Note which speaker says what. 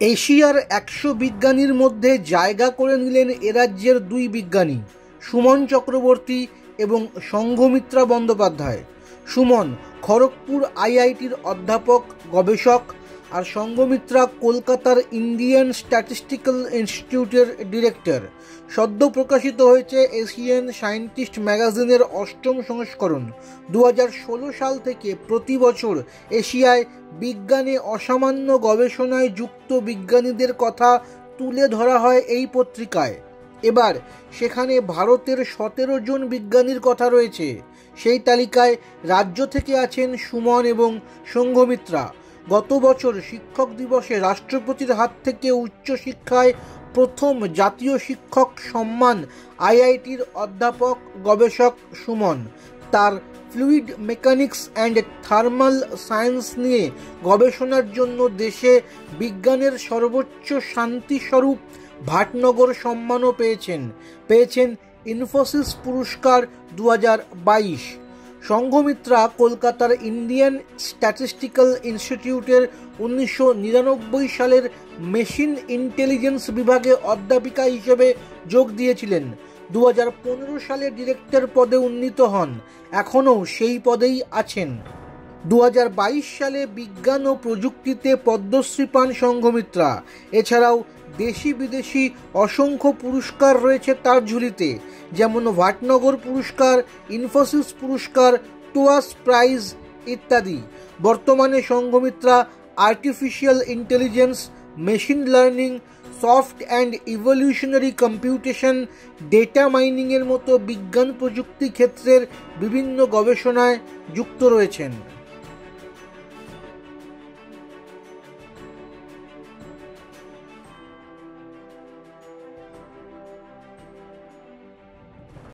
Speaker 1: এশিয়ার ১০০ বিজ্ঞানীর মধ্যে জায়গা করে নিলেন এ রাজ্যের দুই বিজ্ঞানী, সুমন চক্রবর্তী এবং সংঘমিত্রা বন্দ্যোপাধ্যায়। সুমন খড়গপুর আইআইটির অধ্যাপক গবেষক, আর সংঘমিত্রা কলকাতার ইন্ডিয়ান স্ট্যাটিস্টিক্যাল ইনস্টিটিউটের ডিরেক্টর। সদ্য প্রকাশিত হয়েছে এশিয়ান সায়েন্টিস্ট ম্যাগাজিনের ৮ম সংস্করণ। ২০১৬ সাল থেকে প্রতি বছর এশিয়ায় বিজ্ঞানে অসামান্য গবেষণায় যুক্ত বিজ্ঞানীদের কথা তুলে ধরা হয় এই পত্রিকায়। এবার সেখানে ভারতের ১৭ জন বিজ্ঞানীর কথা রয়েছে। সেই তালিকায় রাজ্য থেকে আছেন সুমন এবং সংঘমিত্রা। গত বছর শিক্ষক দিবসে রাষ্ট্রপতির হাত থেকে উচ্চশিক্ষায় প্রথম জাতীয় শিক্ষক সম্মান আইআইটির অধ্যাপক গবেষক সুমন। তার fluid mechanics and thermal science নিয়ে গবেষণার জন্য দেশে বিজ্ঞানের সর্বোচ্চ শান্তিস্বরূপ ভাটনগর সম্মানও পেয়েছেন ইনফোসিস পুরস্কার ২০২২। সংঘমিত্রা কলকাতার ইন্ডিয়ান স্ট্যাটিস্টিক্যাল ইনস্টিটিউটের ১৯৯৯ সালের মেশিন ইন্টেলিজেন্স বিভাগে অধ্যাপিকা হিসেবে যোগ দিয়েছিলেন। ২০১৫ সালে ডিরেক্টর পদে উন্নীত হন, এখনও সেই পদেই আছেন। ২০২২ সালে বিজ্ঞান ও প্রযুক্তিতে পদ্মশ্রী পান সংঘমিত্রা। এছাড়াও দেশি বিদেশি অসংখ্য পুরস্কার রয়েছে তার ঝুলিতে, যেমন ভাটনগর পুরস্কার, ইনফোসিস পুরস্কার, টুয়াস প্রাইজ ইত্যাদি। বর্তমানে Sanghamitra artificial intelligence, machine learning, soft and evolutionary computation, data মাইনিংয়ের মতো বিজ্ঞান প্রযুক্তি ক্ষেত্রের বিভিন্ন গবেষণায় যুক্ত রয়েছেন।